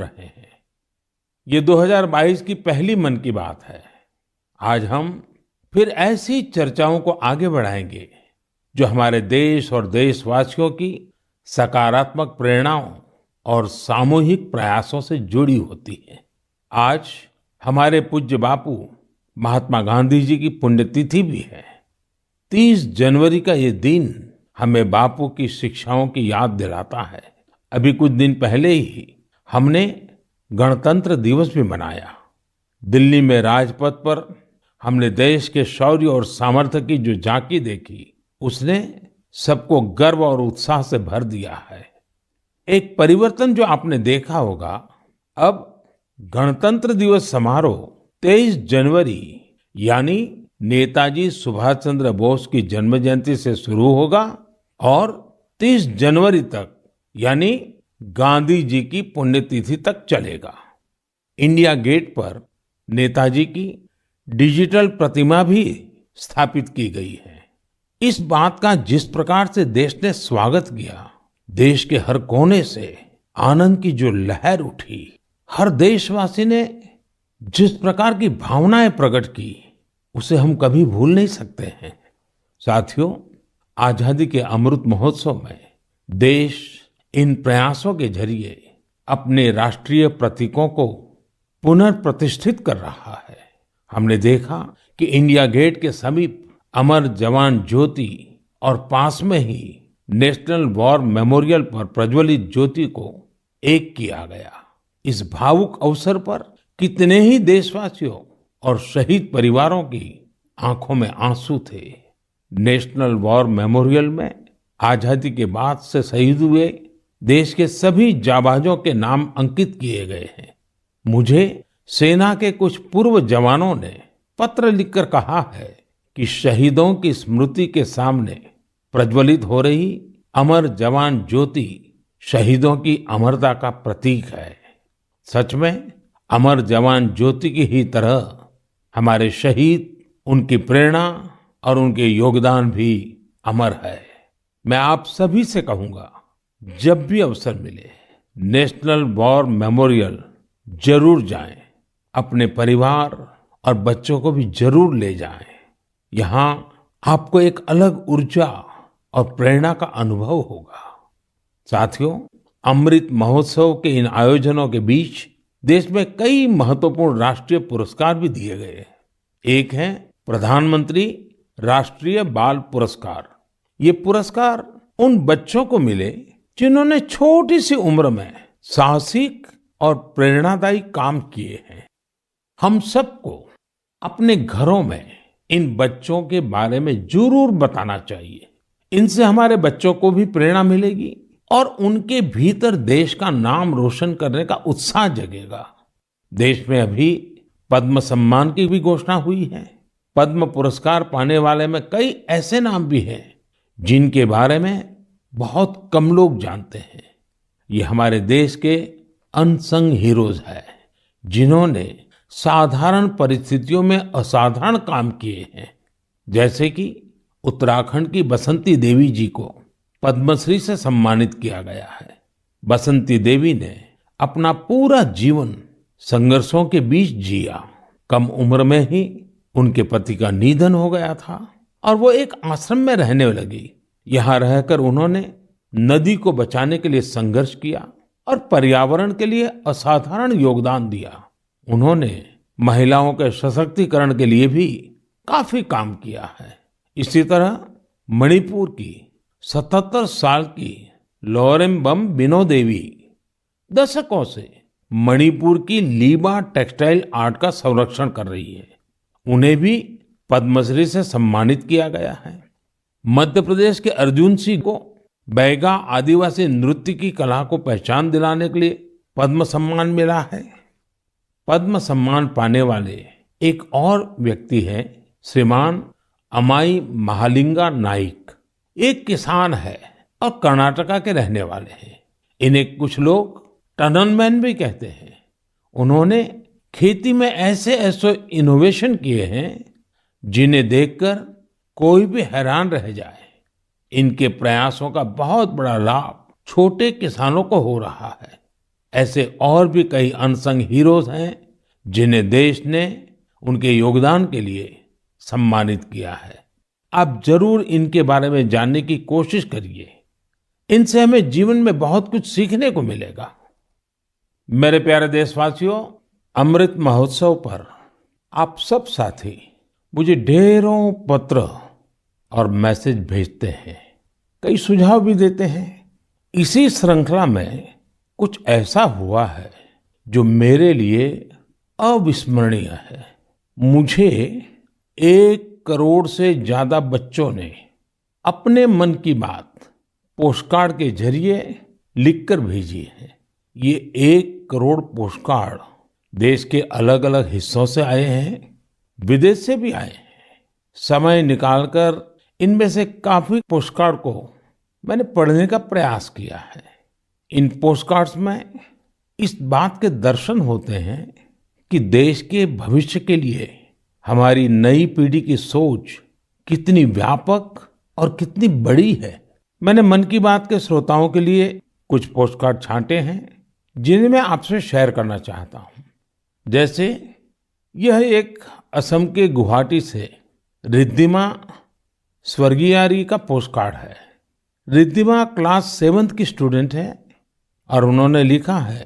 रहे हैं। ये 2022 की पहली मन की बात है। आज हम फिर ऐसी चर्चाओं को आगे बढ़ाएंगे जो हमारे देश और देशवासियों की सकारात्मक प्रेरणाओं और सामूहिक प्रयासों से जुड़ी होती है। आज हमारे पूज्य बापू महात्मा गांधी जी की पुण्यतिथि भी है। 30 जनवरी का ये दिन हमें बापू की शिक्षाओं की याद दिलाता है। अभी कुछ दिन पहले ही हमने गणतंत्र दिवस भी मनाया। दिल्ली में राजपथ पर हमने देश के शौर्य और सामर्थ्य की जो झांकी देखी, उसने सबको गर्व और उत्साह से भर दिया है। एक परिवर्तन जो आपने देखा होगा, अब गणतंत्र दिवस समारोह 23 जनवरी यानी नेताजी सुभाष चंद्र बोस की जन्म जयंती से शुरू होगा और 30 जनवरी तक यानी गांधी जी की पुण्यतिथि तक चलेगा। इंडिया गेट पर नेताजी की डिजिटल प्रतिमा भी स्थापित की गई है। इस बात का जिस प्रकार से देश ने स्वागत किया, देश के हर कोने से आनंद की जो लहर उठी, हर देशवासी ने जिस प्रकार की भावनाएं प्रकट की, उसे हम कभी भूल नहीं सकते हैं। साथियों, आजादी के अमृत महोत्सव में देश इन प्रयासों के जरिए अपने राष्ट्रीय प्रतीकों को पुनर्प्रतिष्ठित कर रहा है। हमने देखा कि इंडिया गेट के समीप अमर जवान ज्योति और पास में ही नेशनल वॉर मेमोरियल पर प्रज्वलित ज्योति को एक किया गया। इस भावुक अवसर पर कितने ही देशवासियों और शहीद परिवारों की आंखों में आंसू थे। नेशनल वॉर मेमोरियल में आजादी के बाद से शहीद हुए देश के सभी जाबाजों के नाम अंकित किए गए हैं। मुझे सेना के कुछ पूर्व जवानों ने पत्र लिखकर कहा है कि शहीदों की स्मृति के सामने प्रज्वलित हो रही अमर जवान ज्योति शहीदों की अमरता का प्रतीक है। सच में अमर जवान ज्योति की ही तरह हमारे शहीद, उनकी प्रेरणा और उनके योगदान भी अमर है। मैं आप सभी से कहूंगा, जब भी अवसर मिले नेशनल वॉर मेमोरियल जरूर जाएं। अपने परिवार और बच्चों को भी जरूर ले जाएं। यहाँ आपको एक अलग ऊर्जा और प्रेरणा का अनुभव होगा। साथियों, अमृत महोत्सव के इन आयोजनों के बीच देश में कई महत्वपूर्ण राष्ट्रीय पुरस्कार भी दिए गए। एक है प्रधानमंत्री राष्ट्रीय बाल पुरस्कार। ये पुरस्कार उन बच्चों को मिले जिन्होंने छोटी सी उम्र में साहसिक और प्रेरणादायी काम किए हैं। हम सबको अपने घरों में इन बच्चों के बारे में जरूर बताना चाहिए। इनसे हमारे बच्चों को भी प्रेरणा मिलेगी और उनके भीतर देश का नाम रोशन करने का उत्साह जगेगा। देश में अभी पद्म सम्मान की भी घोषणा हुई है। पद्म पुरस्कार पाने वाले में कई ऐसे नाम भी हैं जिनके बारे में बहुत कम लोग जानते हैं। ये हमारे देश के अनसंग हीरोज हैं, जिन्होंने साधारण परिस्थितियों में असाधारण काम किए हैं। जैसे कि उत्तराखंड की बसंती देवी जी को पद्मश्री से सम्मानित किया गया है। बसंती देवी ने अपना पूरा जीवन संघर्षों के बीच जिया। कम उम्र में ही उनके पति का निधन हो गया था और वो एक आश्रम में रहने लगी। यहाँ रहकर उन्होंने नदी को बचाने के लिए संघर्ष किया और पर्यावरण के लिए असाधारण योगदान दिया। उन्होंने महिलाओं के सशक्तिकरण के लिए भी काफी काम किया है। इसी तरह मणिपुर की 77 साल की लौरेम्बम बिनो देवी दशकों से मणिपुर की लीबा टेक्सटाइल आर्ट का संरक्षण कर रही है। उन्हें भी पद्मश्री से सम्मानित किया गया है। मध्य प्रदेश के अर्जुन सिंह को बैगा आदिवासी नृत्य की कला को पहचान दिलाने के लिए पद्म सम्मान मिला है। पद्म सम्मान पाने वाले एक और व्यक्ति हैं श्रीमान अमाई महालिंगा नाइक। एक किसान है और कर्नाटका के रहने वाले हैं। इन्हें कुछ लोग टनल मैन भी कहते हैं। उन्होंने खेती में ऐसे ऐसे इनोवेशन किए हैं जिन्हें देखकर कोई भी हैरान रह जाए। इनके प्रयासों का बहुत बड़ा लाभ छोटे किसानों को हो रहा है। ऐसे और भी कई अनसंग हीरोज हैं जिन्हें देश ने उनके योगदान के लिए सम्मानित किया है। आप जरूर इनके बारे में जानने की कोशिश करिए। इनसे हमें जीवन में बहुत कुछ सीखने को मिलेगा। मेरे प्यारे देशवासियों, अमृत महोत्सव पर आप सब साथी मुझे ढेरों पत्र और मैसेज भेजते हैं, कई सुझाव भी देते हैं। इसी श्रृंखला में कुछ ऐसा हुआ है जो मेरे लिए अविस्मरणीय है। मुझे 1 करोड़ से ज्यादा बच्चों ने अपने मन की बात पोस्टकार्ड के जरिए लिखकर भेजी है। ये 1 करोड़ पोस्टकार्ड देश के अलग अलग हिस्सों से आए हैं, विदेश से भी आए हैं। समय निकालकर इनमें से काफी पोस्टकार्ड को मैंने पढ़ने का प्रयास किया है। इन पोस्टकार्ड्स में इस बात के दर्शन होते हैं कि देश के भविष्य के लिए हमारी नई पीढ़ी की सोच कितनी व्यापक और कितनी बड़ी है। मैंने मन की बात के श्रोताओं के लिए कुछ पोस्टकार्ड छांटे हैं जिन्हें मैं आपसे शेयर करना चाहता हूं। जैसे यह एक असम के गुवाहाटी से रिद्धिमा स्वर्गियारी का पोस्टकार्ड है। रिद्धिमा क्लास 7th की स्टूडेंट है और उन्होंने लिखा है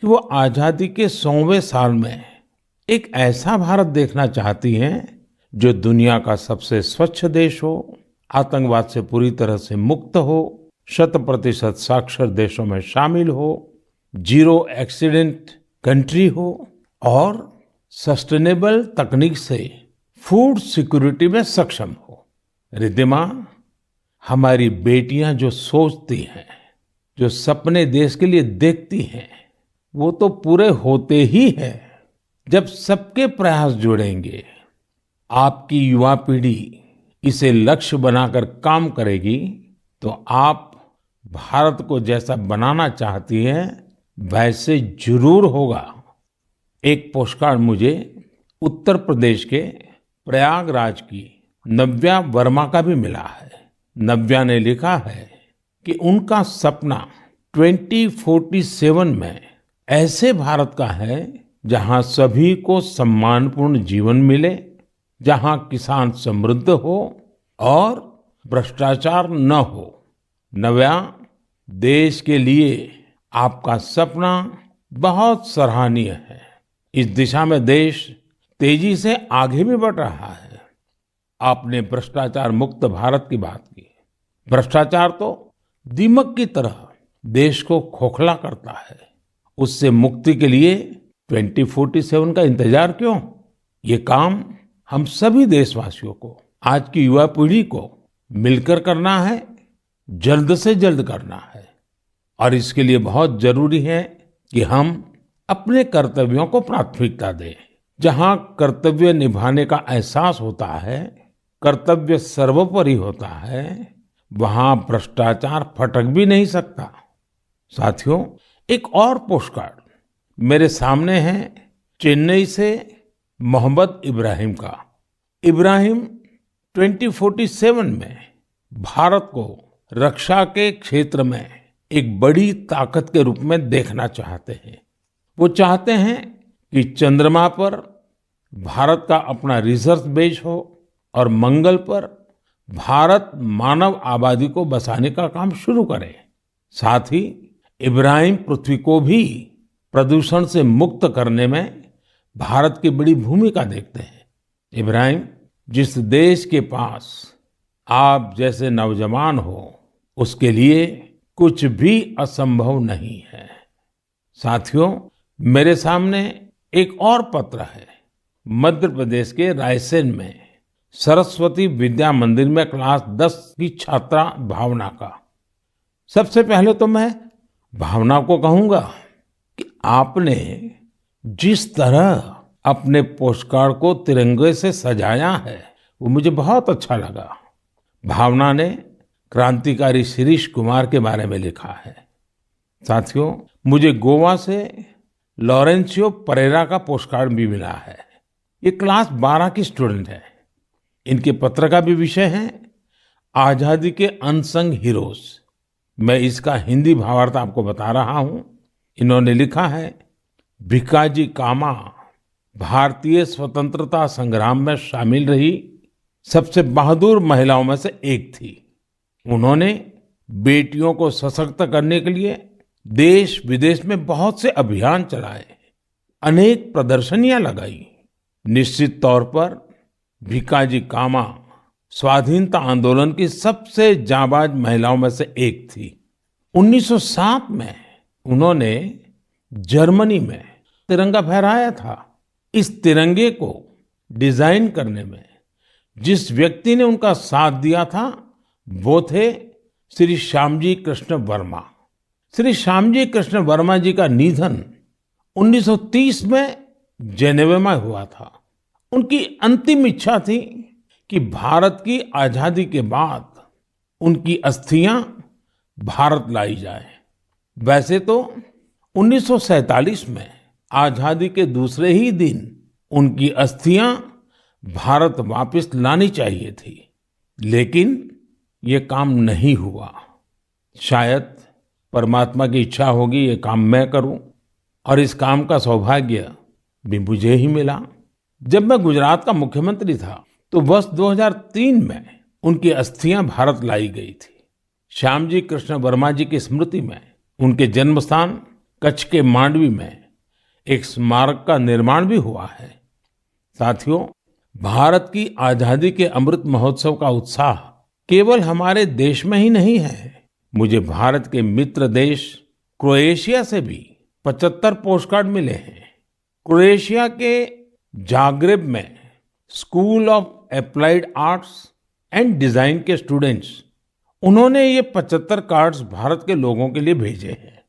कि वो आजादी के 100वें साल में एक ऐसा भारत देखना चाहती हैं जो दुनिया का सबसे स्वच्छ देश हो, आतंकवाद से पूरी तरह से मुक्त हो, 100% साक्षर देशों में शामिल हो, जीरो एक्सीडेंट कंट्री हो और सस्टेनेबल तकनीक से फूड सिक्योरिटी में सक्षम हो। रिद्धिमा, हमारी बेटियां जो सोचती हैं, जो सपने देश के लिए देखती हैं, वो तो पूरे होते ही हैं जब सबके प्रयास जुड़ेंगे। आपकी युवा पीढ़ी इसे लक्ष्य बनाकर काम करेगी तो आप भारत को जैसा बनाना चाहती हैं वैसे जरूर होगा। एक पोस्टकार्ड मुझे उत्तर प्रदेश के प्रयागराज की नव्या वर्मा का भी मिला है। नव्या ने लिखा है कि उनका सपना 2047 में ऐसे भारत का है जहां सभी को सम्मानपूर्ण जीवन मिले, जहां किसान समृद्ध हो और भ्रष्टाचार न हो। नव्या, देश के लिए आपका सपना बहुत सराहनीय है। इस दिशा में देश तेजी से आगे भी बढ़ रहा है। आपने भ्रष्टाचार मुक्त भारत की बात की। भ्रष्टाचार तो दीमक की तरह देश को खोखला करता है। उससे मुक्ति के लिए 2047 का इंतजार क्यों? ये काम हम सभी देशवासियों को, आज की युवा पीढ़ी को मिलकर करना है, जल्द से जल्द करना है। और इसके लिए बहुत जरूरी है कि हम अपने कर्तव्यों को प्राथमिकता दें। जहां कर्तव्य निभाने का एहसास होता है, कर्तव्य सर्वोपरि होता है, वहां भ्रष्टाचार फटक भी नहीं सकता। साथियों, एक और पोस्टकार्ड मेरे सामने है चेन्नई से मोहम्मद इब्राहिम का। इब्राहिम 2047 में भारत को रक्षा के क्षेत्र में एक बड़ी ताकत के रूप में देखना चाहते हैं। वो चाहते हैं कि चंद्रमा पर भारत का अपना रिसर्च बेस हो और मंगल पर भारत मानव आबादी को बसाने का काम शुरू करे। साथ ही इब्राहिम पृथ्वी को भी प्रदूषण से मुक्त करने में भारत की बड़ी भूमिका देखते हैं। इब्राहिम, जिस देश के पास आप जैसे नौजवान हो, उसके लिए कुछ भी असंभव नहीं है। साथियों, मेरे सामने एक और पत्र है मध्य प्रदेश के रायसेन में सरस्वती विद्या मंदिर में क्लास 10 की छात्रा भावना का। सबसे पहले तो मैं भावना को कहूंगा कि आपने जिस तरह अपने पोस्टकार्ड को तिरंगे से सजाया है वो मुझे बहुत अच्छा लगा। भावना ने क्रांतिकारी शिरीष कुमार के बारे में लिखा है। साथियों, मुझे गोवा से लॉरेंशियो परेरा का पोस्टकार्ड भी मिला है। ये क्लास 12 की स्टूडेंट है। इनके पत्र का भी विषय है आजादी के अनसंग हीरोज। मैं इसका हिंदी भावार्थ आपको बता रहा हूं। इन्होंने लिखा है, भिकाजी कामा भारतीय स्वतंत्रता संग्राम में शामिल रही सबसे बहादुर महिलाओं में से एक थी। उन्होंने बेटियों को सशक्त करने के लिए देश विदेश में बहुत से अभियान चलाए, अनेक प्रदर्शनियां लगाई। निश्चित तौर पर भिकाजी कामा स्वाधीनता आंदोलन की सबसे जाबाज महिलाओं में से एक थी। 1907 में उन्होंने जर्मनी में तिरंगा फहराया था। इस तिरंगे को डिजाइन करने में जिस व्यक्ति ने उनका साथ दिया था वो थे श्री श्यामजी कृष्ण वर्मा। श्री श्यामजी कृष्ण वर्मा जी का निधन 1930 में जेनेवा में हुआ था। उनकी अंतिम इच्छा थी कि भारत की आजादी के बाद उनकी अस्थियां भारत लाई जाए। वैसे तो 1947 में आजादी के दूसरे ही दिन उनकी अस्थियां भारत वापस लानी चाहिए थी, लेकिन ये काम नहीं हुआ। शायद परमात्मा की इच्छा होगी ये काम मैं करूं, और इस काम का सौभाग्य भी मुझे ही मिला। जब मैं गुजरात का मुख्यमंत्री था तो वर्ष 2003 में उनकी अस्थियां भारत लाई गई थी। श्यामजी कृष्ण वर्मा जी की स्मृति में उनके जन्म स्थान कच्छ के मांडवी में एक स्मारक का निर्माण भी हुआ है। साथियों, भारत की आजादी के अमृत महोत्सव का उत्साह केवल हमारे देश में ही नहीं है। मुझे भारत के मित्र देश क्रोएशिया से भी 75 पोस्टकार्ड मिले हैं। क्रोएशिया के जाग्रेब में school of applied arts and design के स्टूडेंट्स, उन्होंने ये 75 कार्ड्स भारत के लोगों के लिए भेजे हैं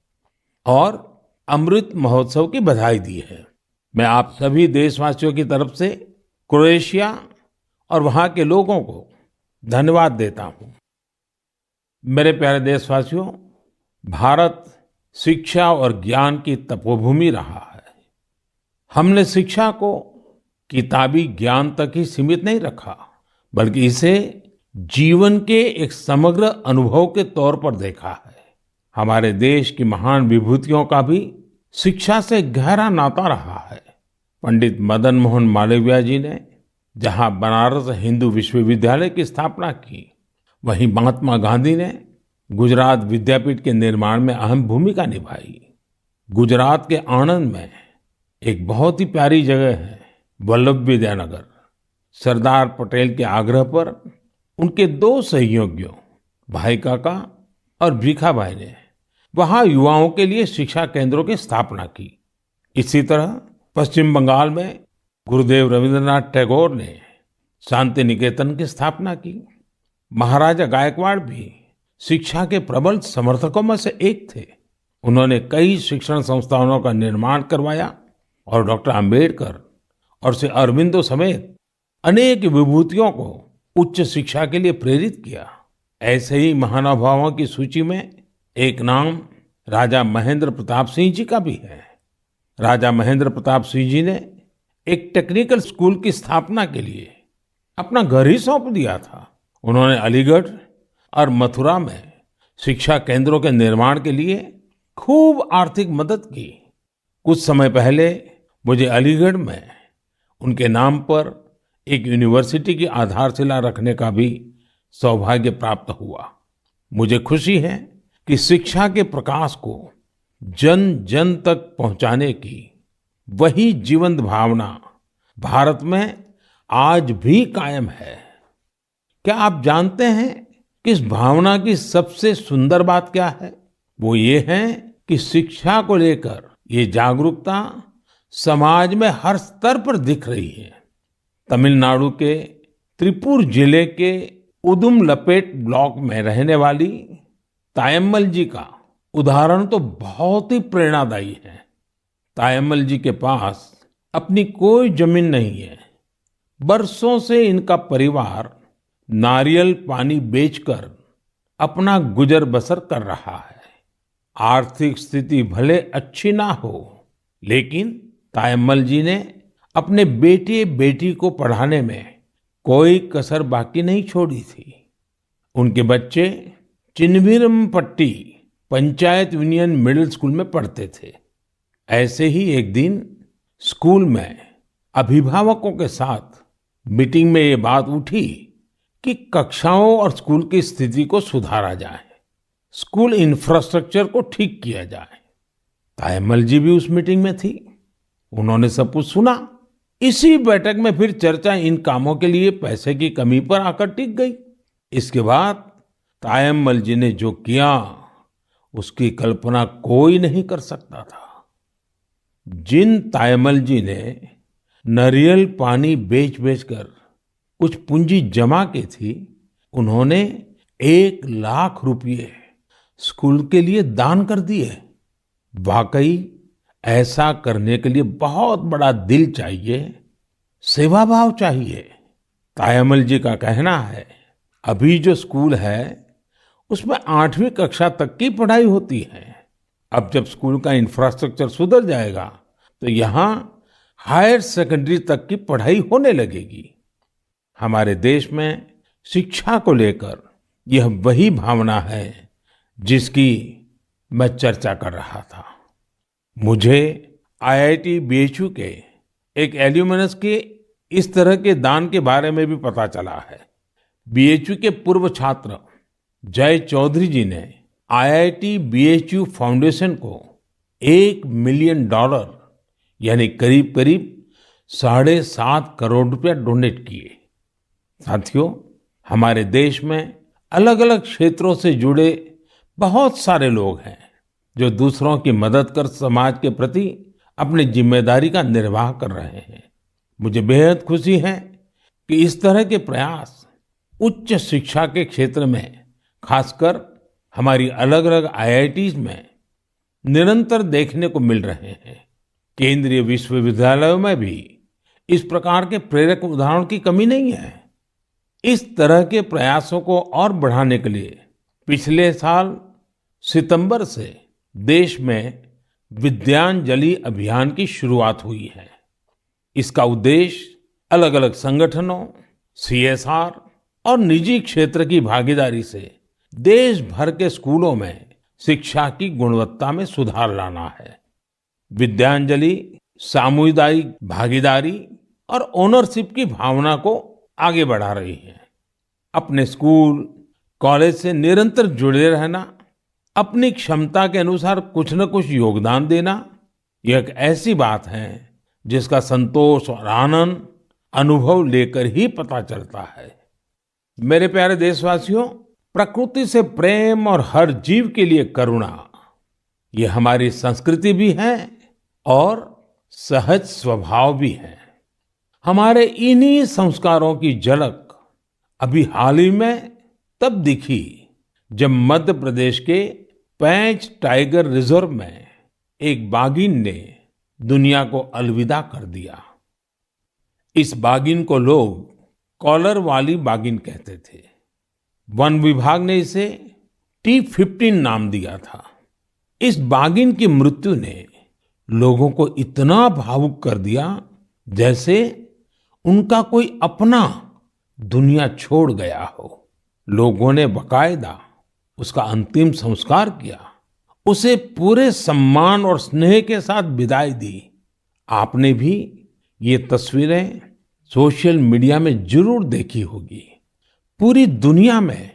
और अमृत महोत्सव की बधाई दी है। मैं आप सभी देशवासियों की तरफ से क्रोएशिया और वहां के लोगों को धन्यवाद देता हूं। मेरे प्यारे देशवासियों, भारत शिक्षा और ज्ञान की तपोभूमि रहा है। हमने शिक्षा को किताबी ज्ञान तक ही सीमित नहीं रखा, बल्कि इसे जीवन के एक समग्र अनुभव के तौर पर देखा है। हमारे देश की महान विभूतियों का भी शिक्षा से गहरा नाता रहा है। पंडित मदन मोहन मालवीय जी ने जहां बनारस हिंदू विश्वविद्यालय की स्थापना की, वहीं महात्मा गांधी ने गुजरात विद्यापीठ के निर्माण में अहम भूमिका निभाई। गुजरात के आणंद में एक बहुत ही प्यारी जगह है वल्लभ विद्यानगर। सरदार पटेल के आग्रह पर उनके 2 सहयोगियों भाई काका और भीखा भाई ने वहां युवाओं के लिए शिक्षा केंद्रों की स्थापना की। इसी तरह पश्चिम बंगाल में गुरुदेव रविंद्रनाथ टैगोर ने शांति निकेतन की स्थापना की। महाराजा गायकवाड़ भी शिक्षा के प्रबल समर्थकों में से एक थे। उन्होंने कई शिक्षण संस्थानों का निर्माण करवाया और डॉक्टर अंबेडकर और श्री अरबिंदो समेत अनेक विभूतियों को उच्च शिक्षा के लिए प्रेरित किया। ऐसे ही महानुभावों की सूची में एक नाम राजा महेंद्र प्रताप सिंह जी का भी है। राजा महेंद्र प्रताप सिंह जी ने एक टेक्निकल स्कूल की स्थापना के लिए अपना घर ही सौंप दिया था। उन्होंने अलीगढ़ और मथुरा में शिक्षा केंद्रों के निर्माण के लिए खूब आर्थिक मदद की। कुछ समय पहले मुझे अलीगढ़ में उनके नाम पर एक यूनिवर्सिटी की आधारशिला रखने का भी सौभाग्य प्राप्त हुआ। मुझे खुशी है कि शिक्षा के प्रकाश को जन जन तक पहुंचाने की वही जीवंत भावना भारत में आज भी कायम है। क्या आप जानते हैं कि इस भावना की सबसे सुंदर बात क्या है? वो ये है कि शिक्षा को लेकर ये जागरूकता समाज में हर स्तर पर दिख रही है। तमिलनाडु के त्रिपुर जिले के उदुमलपेट ब्लॉक में रहने वाली तायम्मल जी का उदाहरण तो बहुत ही प्रेरणादायी है। तायम्मल जी के पास अपनी कोई जमीन नहीं है। बरसों से इनका परिवार नारियल पानी बेचकर अपना गुजर बसर कर रहा है। आर्थिक स्थिति भले अच्छी ना हो, लेकिन तायम्मल जी ने अपने बेटे बेटी को पढ़ाने में कोई कसर बाकी नहीं छोड़ी थी। उनके बच्चे Chinnaveerampatti panchayat union middle school में पढ़ते थे। ऐसे ही एक दिन स्कूल में अभिभावकों के साथ मीटिंग में ये बात उठी कि कक्षाओं और स्कूल की स्थिति को सुधारा जाए, स्कूल इंफ्रास्ट्रक्चर को ठीक किया जाए। तायम्मल जी भी उस मीटिंग में थी। उन्होंने सब कुछ सुना। इसी बैठक में फिर चर्चा इन कामों के लिए पैसे की कमी पर आकर टिक गई। इसके बाद तायम्मल जी ने जो किया उसकी कल्पना कोई नहीं कर सकता था। जिन तायम्मल जी ने नारियल पानी बेच बेचकर कुछ पूंजी जमा की थी, उन्होंने 1 लाख रुपए स्कूल के लिए दान कर दिए। वाकई ऐसा करने के लिए बहुत बड़ा दिल चाहिए, सेवा भाव चाहिए। तायम्मल जी का कहना है, अभी जो स्कूल है उसमें 8वीं कक्षा तक की पढ़ाई होती है। अब जब स्कूल का इंफ्रास्ट्रक्चर सुधर जाएगा तो यहाँ हायर सेकेंडरी तक की पढ़ाई होने लगेगी। हमारे देश में शिक्षा को लेकर यह वही भावना है जिसकी मैं चर्चा कर रहा था। मुझे आईआईटी बीएचयू के एक एल्यूमिनस के इस तरह के दान के बारे में भी पता चला है। बीएचयू के पूर्व छात्र जय चौधरी जी ने आईआईटी बीएचयू फाउंडेशन को $1 मिलियन यानी करीब करीब 7.5 करोड़ रुपया डोनेट किए। साथियों, हमारे देश में अलग अलग क्षेत्रों से जुड़े बहुत सारे लोग हैं जो दूसरों की मदद कर समाज के प्रति अपनी जिम्मेदारी का निर्वाह कर रहे हैं। मुझे बेहद खुशी है कि इस तरह के प्रयास उच्च शिक्षा के क्षेत्र में, खासकर हमारी अलग अलग आईआईटीज में निरंतर देखने को मिल रहे हैं। केंद्रीय विश्वविद्यालयों में भी इस प्रकार के प्रेरक उदाहरणों की कमी नहीं है। इस तरह के प्रयासों को और बढ़ाने के लिए पिछले साल सितंबर से देश में विद्यांजलि अभियान की शुरुआत हुई है। इसका उद्देश्य अलग अलग संगठनों, सीएसआर और निजी क्षेत्र की भागीदारी से देश भर के स्कूलों में शिक्षा की गुणवत्ता में सुधार लाना है। विद्यांजलि सामुदायिक भागीदारी और ओनरशिप की भावना को आगे बढ़ा रही है। अपने स्कूल, कॉलेज से निरंतर जुड़े रहना, अपनी क्षमता के अनुसार कुछ न कुछ योगदान देना, यह एक ऐसी बात है जिसका संतोष और आनंद अनुभव लेकर ही पता चलता है। मेरे प्यारे देशवासियों, प्रकृति से प्रेम और हर जीव के लिए करुणा, ये हमारी संस्कृति भी है और सहज स्वभाव भी है। हमारे इन्हीं संस्कारों की झलक अभी हाल ही में तब दिखी जब मध्य प्रदेश के पेंच टाइगर रिजर्व में एक बाघिन ने दुनिया को अलविदा कर दिया। इस बाघिन को लोग कॉलर वाली बाघिन कहते थे। वन विभाग ने इसे T15 नाम दिया था। इस बाघिन की मृत्यु ने लोगों को इतना भावुक कर दिया जैसे उनका कोई अपना दुनिया छोड़ गया हो। लोगों ने बाकायदा उसका अंतिम संस्कार किया, उसे पूरे सम्मान और स्नेह के साथ विदाई दी। आपने भी ये तस्वीरें सोशल मीडिया में जरूर देखी होगी। पूरी दुनिया में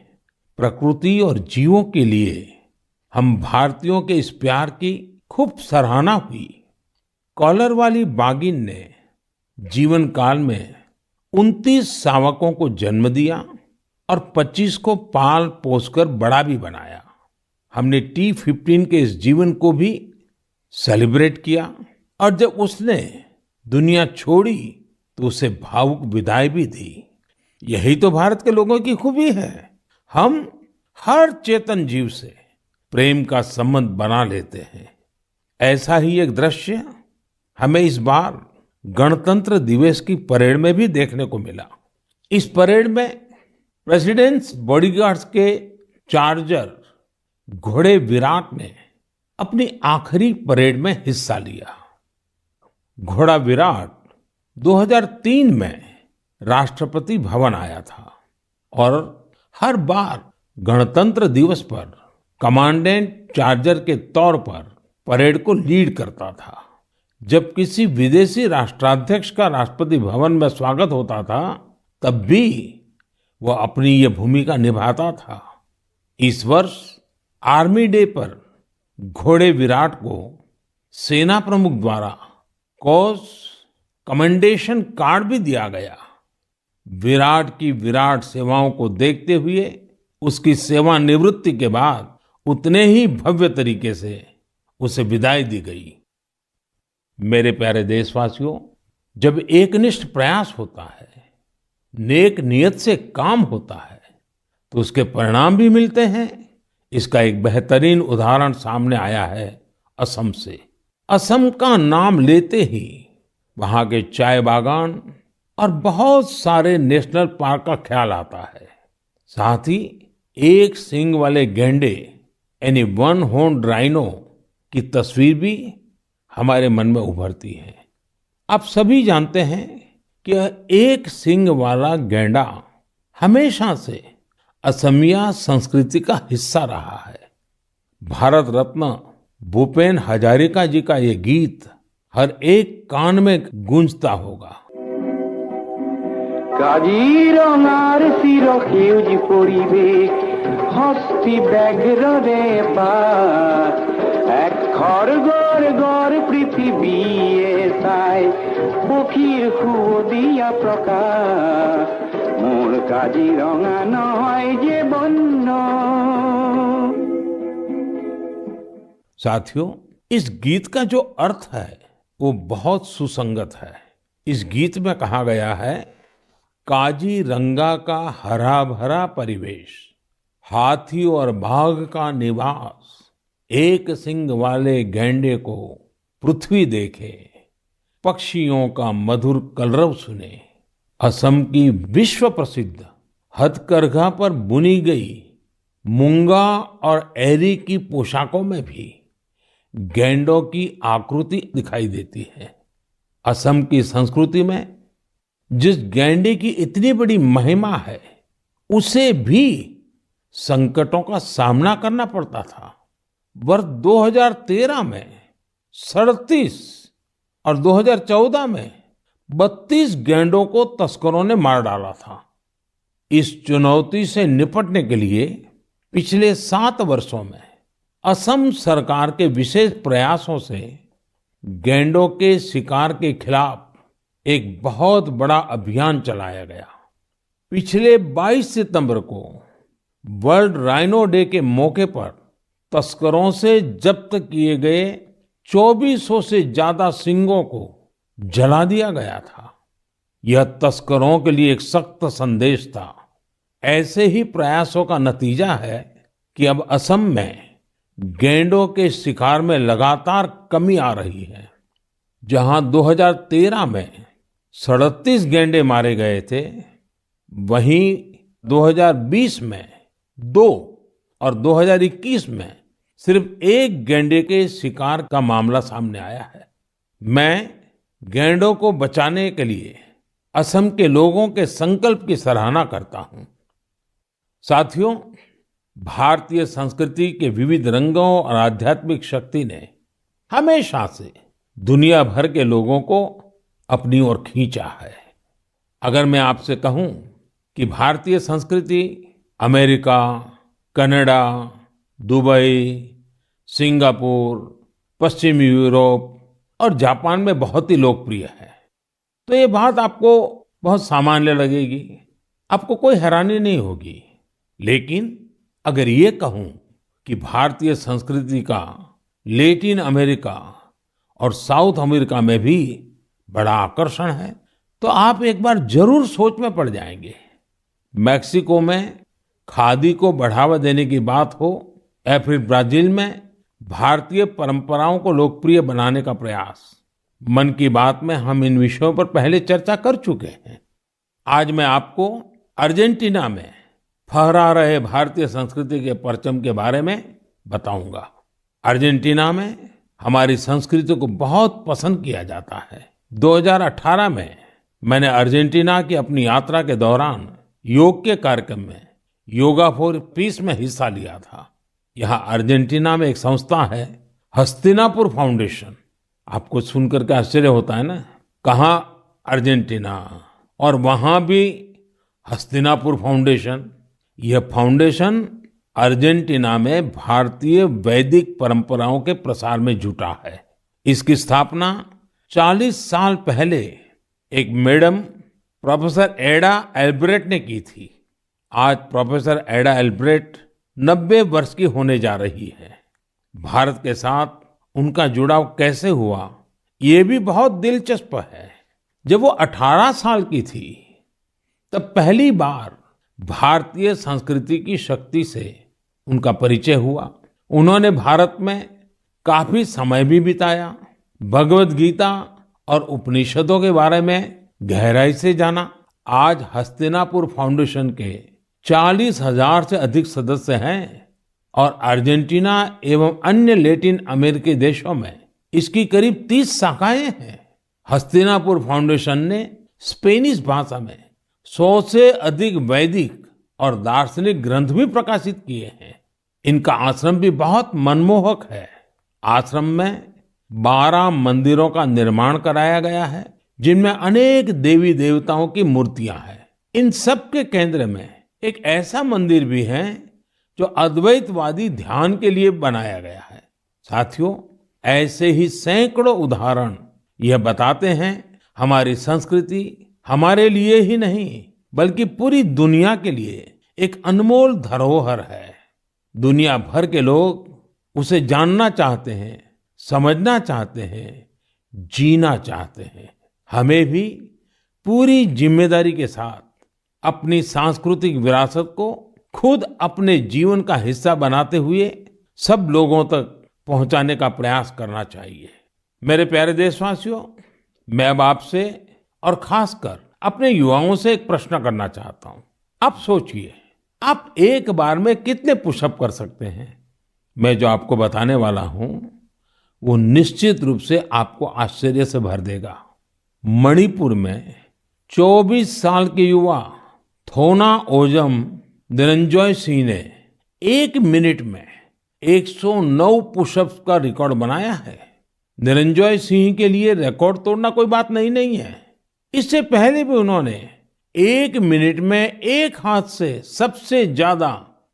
प्रकृति और जीवों के लिए हम भारतीयों के इस प्यार की खूब सराहना हुई। कॉलर वाली बाघिन ने जीवन काल में 29 शावकों को जन्म दिया और 25 को पाल पोसकर बड़ा भी बनाया। हमने T15 के इस जीवन को भी सेलिब्रेट किया और जब उसने दुनिया छोड़ी तो उसे भावुक विदाई भी दी। यही तो भारत के लोगों की खूबी है। हम हर चेतन जीव से प्रेम का संबंध बना लेते हैं। ऐसा ही एक दृश्य हमें इस बार गणतंत्र दिवस की परेड में भी देखने को मिला। इस परेड में प्रेसिडेंट्स बॉडीगार्ड्स के चार्जर घोड़े विराट ने अपनी आखिरी परेड में हिस्सा लिया। घोड़ा विराट 2003 में राष्ट्रपति भवन आया था और हर बार गणतंत्र दिवस पर कमांडेंट चार्जर के तौर पर परेड को लीड करता था। जब किसी विदेशी राष्ट्राध्यक्ष का राष्ट्रपति भवन में स्वागत होता था, तब भी वो अपनी ये भूमिका निभाता था। इस वर्ष आर्मी डे पर घोड़े विराट को सेना प्रमुख द्वारा कॉज कमेंडेशन कार्ड भी दिया गया। विराट की विराट सेवाओं को देखते हुए उसकी सेवानिवृत्ति के बाद उतने ही भव्य तरीके से उसे विदाई दी गई। मेरे प्यारे देशवासियों, जब एकनिष्ठ प्रयास होता है, नेक नियत से काम होता है, तो उसके परिणाम भी मिलते हैं। इसका एक बेहतरीन उदाहरण सामने आया है असम से। असम का नाम लेते ही वहां के चाय बागान और बहुत सारे नेशनल पार्क का ख्याल आता है। साथ ही एक सींग वाले गैंडे यानी वन हॉर्न्ड राइनो की तस्वीर भी हमारे मन में उभरती है। आप सभी जानते हैं कि एक सींग वाला गैंडा हमेशा से असमिया संस्कृति का हिस्सा रहा है। भारत रत्न भूपेन हजारिका जी का ये गीत हर एक कान में गूंजता होगा। কাজিৰঙাৰ চিৰ সেউজ পৰিৱেশ হস্তি ব্যাঘ্ৰ ৰে পাত এক খড়গৰ গড় পৃথিৱীয়ে চাই পক্ষীৰ সুদিয়া প্ৰকাশ মোৰ কাজিৰঙা নহয় যে বন্য। साथियों, इस गीत का जो अर्थ है वो बहुत सुसंगत है। इस गीत में कहा गया है, काजीरंगा का हरा भरा परिवेश, हाथी और बाघ का निवास, एक सींग वाले गैंडे को पृथ्वी देखे, पक्षियों का मधुर कलरव सुने। असम की विश्व प्रसिद्ध हथकरघा पर बुनी गई मूंगा और एरी की पोशाकों में भी गैंडों की आकृति दिखाई देती है। असम की संस्कृति में जिस गैंडे की इतनी बड़ी महिमा है, उसे भी संकटों का सामना करना पड़ता था। वर्ष 2013 में 37 और 2014 में 32 गैंडों को तस्करों ने मार डाला था। इस चुनौती से निपटने के लिए पिछले 7 वर्षों में असम सरकार के विशेष प्रयासों से गैंडों के शिकार के खिलाफ एक बहुत बड़ा अभियान चलाया गया। पिछले 22 सितंबर को वर्ल्ड राइनो डे के मौके पर तस्करों से जब्त किए गए 2400 से ज्यादा सींगों को जला दिया गया था। यह तस्करों के लिए एक सख्त संदेश था। ऐसे ही प्रयासों का नतीजा है कि अब असम में गैंडों के शिकार में लगातार कमी आ रही है। जहां 2013 में 37 गैंडे मारे गए थे, वहीं 2020 में 2 और 2021 में सिर्फ 1 गैंडे के शिकार का मामला सामने आया है। मैं गैंडों को बचाने के लिए असम के लोगों के संकल्प की सराहना करता हूं। साथियों, भारतीय संस्कृति के विविध रंगों और आध्यात्मिक शक्ति ने हमेशा से दुनिया भर के लोगों को अपनी ओर खींचा है। अगर मैं आपसे कहूं कि भारतीय संस्कृति अमेरिका, कनाडा, दुबई, सिंगापुर, पश्चिमी यूरोप और जापान में बहुत ही लोकप्रिय है, तो ये बात आपको बहुत सामान्य लगेगी, आपको कोई हैरानी नहीं होगी। लेकिन अगर ये कहूं कि भारतीय संस्कृति का लैटिन अमेरिका और साउथ अमेरिका में भी बड़ा आकर्षण है, तो आप एक बार जरूर सोच में पड़ जाएंगे। मैक्सिको में खादी को बढ़ावा देने की बात हो या फिर ब्राजील में भारतीय परंपराओं को लोकप्रिय बनाने का प्रयास, मन की बात में हम इन विषयों पर पहले चर्चा कर चुके हैं। आज मैं आपको अर्जेंटीना में फहरा रहे भारतीय संस्कृति के परचम के बारे में बताऊंगा। अर्जेंटीना में हमारी संस्कृति को बहुत पसंद किया जाता है। 2018 में मैंने अर्जेंटीना की अपनी यात्रा के दौरान योग के कार्यक्रम में योगा फॉर पीस में हिस्सा लिया था। यहाँ अर्जेंटीना में एक संस्था है, हस्तिनापुर फाउंडेशन। आपको सुनकर के आश्चर्य होता है ना, कहाँ अर्जेंटीना और वहां भी हस्तिनापुर फाउंडेशन। यह फाउंडेशन अर्जेंटीना में भारतीय वैदिक परंपराओं के प्रसार में जुटा है। इसकी स्थापना 40 साल पहले एक मैडम प्रोफेसर एडा एल्ब्रेट ने की थी। आज प्रोफेसर एडा एल्ब्रेट 90 वर्ष की होने जा रही है। भारत के साथ उनका जुड़ाव कैसे हुआ, ये भी बहुत दिलचस्प है। जब वो 18 साल की थी, तब पहली बार भारतीय संस्कृति की शक्ति से उनका परिचय हुआ। उन्होंने भारत में काफी समय भी बिताया, भगवत गीता और उपनिषदों के बारे में गहराई से जाना। आज हस्तिनापुर फाउंडेशन के 40,000 से अधिक सदस्य हैं और अर्जेंटीना एवं अन्य लैटिन अमेरिकी देशों में इसकी करीब 30 शाखाएं हैं। हस्तिनापुर फाउंडेशन ने स्पेनिश भाषा में 100 से अधिक वैदिक और दार्शनिक ग्रंथ भी प्रकाशित किए हैं। इनका आश्रम भी बहुत मनमोहक है। आश्रम में 12 मंदिरों का निर्माण कराया गया है, जिनमें अनेक देवी देवताओं की मूर्तियां हैं। इन सब के केंद्र में एक ऐसा मंदिर भी है जो अद्वैतवादी ध्यान के लिए बनाया गया है। साथियों, ऐसे ही सैकड़ों उदाहरण यह बताते हैं हमारी संस्कृति हमारे लिए ही नहीं बल्कि पूरी दुनिया के लिए एक अनमोल धरोहर है। दुनिया भर के लोग उसे जानना चाहते हैं, समझना चाहते हैं, जीना चाहते हैं। हमें भी पूरी जिम्मेदारी के साथ अपनी सांस्कृतिक विरासत को खुद अपने जीवन का हिस्सा बनाते हुए सब लोगों तक पहुंचाने का प्रयास करना चाहिए। मेरे प्यारे देशवासियों, मैं अब आपसे और खासकर अपने युवाओं से एक प्रश्न करना चाहता हूं। आप सोचिए, आप एक बार में कितने पुशअप कर सकते हैं? मैं जो आपको बताने वाला हूं वो निश्चित रूप से आपको आश्चर्य से भर देगा। मणिपुर में 24 साल के युवा थोना ओजम निरंजॉय सिंह ने 1 मिनट में 109 पुशअप्स का रिकॉर्ड बनाया है। निरंजॉय सिंह के लिए रिकॉर्ड तोड़ना कोई बात नहीं है। इससे पहले भी उन्होंने 1 मिनट में एक हाथ से सबसे ज्यादा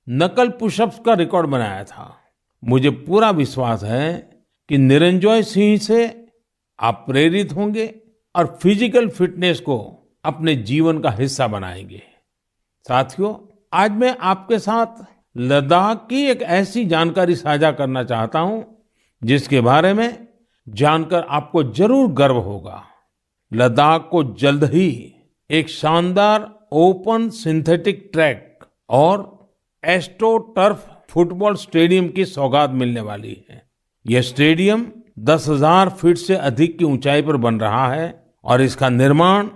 नकल पुशअप्स का रिकॉर्ड बनाया था। मुझे पूरा विश्वास है कि निरंजॉय सिंह से आप प्रेरित होंगे और फिजिकल फिटनेस को अपने जीवन का हिस्सा बनाएंगे। साथियों, आज मैं आपके साथ लद्दाख की एक ऐसी जानकारी साझा करना चाहता हूं जिसके बारे में जानकर आपको जरूर गर्व होगा। लद्दाख को जल्द ही एक शानदार ओपन सिंथेटिक ट्रैक और एस्ट्रो टर्फ फुटबॉल स्टेडियम की सौगात मिलने वाली है। यह स्टेडियम 10,000 फीट से अधिक की ऊंचाई पर बन रहा है और इसका निर्माण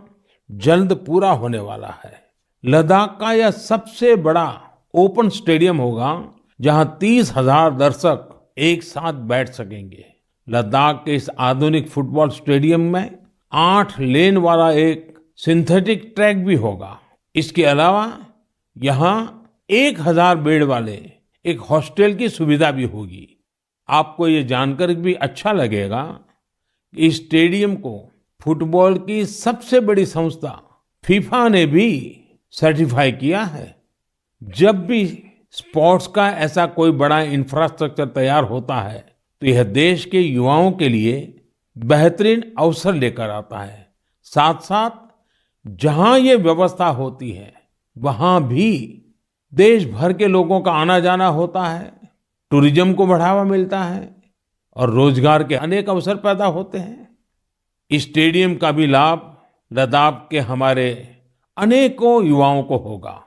जल्द पूरा होने वाला है। लद्दाख का यह सबसे बड़ा ओपन स्टेडियम होगा जहां 30,000 दर्शक एक साथ बैठ सकेंगे। लद्दाख के इस आधुनिक फुटबॉल स्टेडियम में 8 लेन वाला एक सिंथेटिक ट्रैक भी होगा। इसके अलावा यहाँ 1,000 बेड वाले एक हॉस्टल की सुविधा भी होगी। आपको ये जानकर भी अच्छा लगेगा कि इस स्टेडियम को फुटबॉल की सबसे बड़ी संस्था फीफा ने भी सर्टिफाई किया है। जब भी स्पोर्ट्स का ऐसा कोई बड़ा इंफ्रास्ट्रक्चर तैयार होता है तो यह देश के युवाओं के लिए बेहतरीन अवसर लेकर आता है। साथ साथ जहां ये व्यवस्था होती है वहां भी देश भर के लोगों का आना जाना होता है, टूरिज्म को बढ़ावा मिलता है और रोजगार के अनेक अवसर पैदा होते हैं। इस स्टेडियम का भी लाभ लद्दाख के हमारे अनेकों युवाओं को होगा।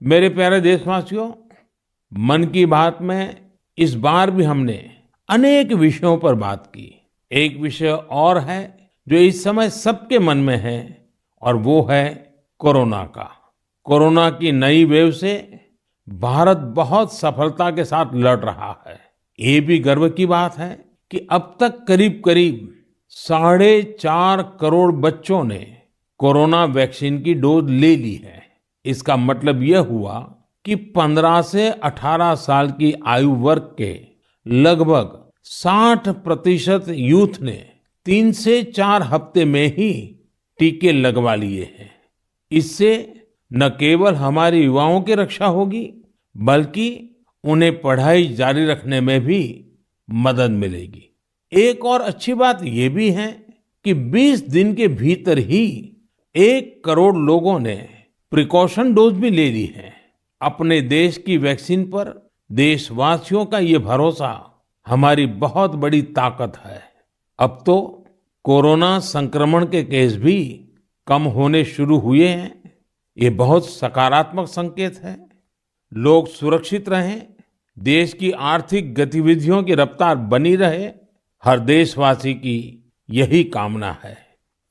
मेरे प्यारे देशवासियों, मन की बात में इस बार भी हमने अनेक विषयों पर बात की। एक विषय और है जो इस समय सबके मन में है और वो है कोरोना का। कोरोना की नई वेव से भारत बहुत सफलता के साथ लड़ रहा है। ये भी गर्व की बात है कि अब तक करीब करीब 4.5 करोड़ बच्चों ने कोरोना वैक्सीन की डोज ले ली है। इसका मतलब यह हुआ कि 15 से 18 साल की आयु वर्ग के लगभग 60% यूथ ने 3 से 4 हफ्ते में ही टीके लगवा लिए हैं। इससे न केवल हमारे युवाओं की रक्षा होगी, बल्कि उन्हें पढ़ाई जारी रखने में भी मदद मिलेगी। एक और अच्छी बात ये भी है कि 20 दिन के भीतर ही 1 करोड़ लोगों ने प्रिकॉशन डोज भी ले ली है। अपने देश की वैक्सीन पर देशवासियों का ये भरोसा हमारी बहुत बड़ी ताकत है। अब तो कोरोना संक्रमण के केस भी कम होने शुरू हुए हैं। ये बहुत सकारात्मक संकेत है। लोग सुरक्षित रहें, देश की आर्थिक गतिविधियों की रफ्तार बनी रहे, हर देशवासी की यही कामना है।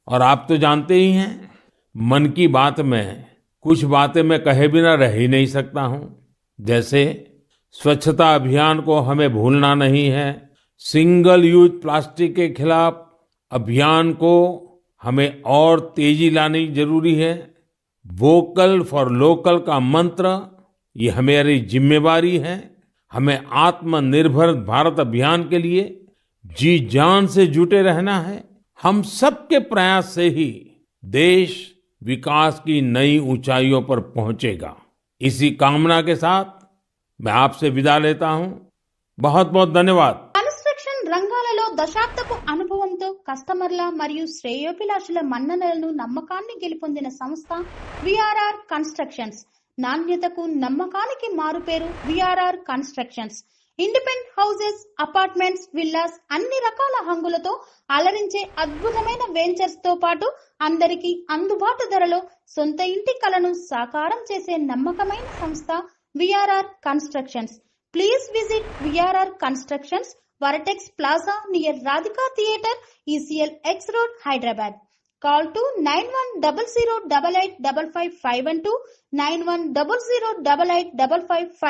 और आप तो जानते ही हैं, मन की बात में कुछ बातें मैं कहे बिना रह ही नहीं सकता हूं। जैसे स्वच्छता अभियान को हमें भूलना नहीं है, सिंगल यूज प्लास्टिक के खिलाफ अभियान को हमें और तेजी लानी जरूरी है। वोकल फॉर लोकल का मंत्र ये हमारी जिम्मेवारी है। हमें आत्मनिर्भर भारत अभियान के लिए जी जान से जुटे रहना है। हम सबके प्रयास से ही देश विकास की नई ऊंचाइयों पर पहुंचेगा। इसी कामना के साथ मैं आपसे विदा लेता हूं। बहुत बहुत धन्यवाद। కన్స్ట్రక్షన్ రంగాలలో దశాబ్దపు అనుభవంతో కస్టమర్ల మరియు శ్రేయోభిలాషుల మన్ననలను నమ్మకాన్ని గెలుపొందిన సంస్థ విఆర్ఆర్ కన్స్ట్రక్షన్స్. నాణ్యతకు నమ్మకానికి మారుపేరు VRR constructions. Independent houses, apartments, villas అన్ని రకాల హంగులతో అలరించే అద్భుతమైన వెంచర్స్ తో పాటు అందరికీ అందుబాటు ధరలో సొంత ఇంటి కలను సాకారం చేసే నమ్మకమైన సంస్థ VRR constructions. Please visit VRR Constructions, Varatex Plaza near Radhika Theatre, ECL X Road, Hyderabad. Call to 9100885551 91008855.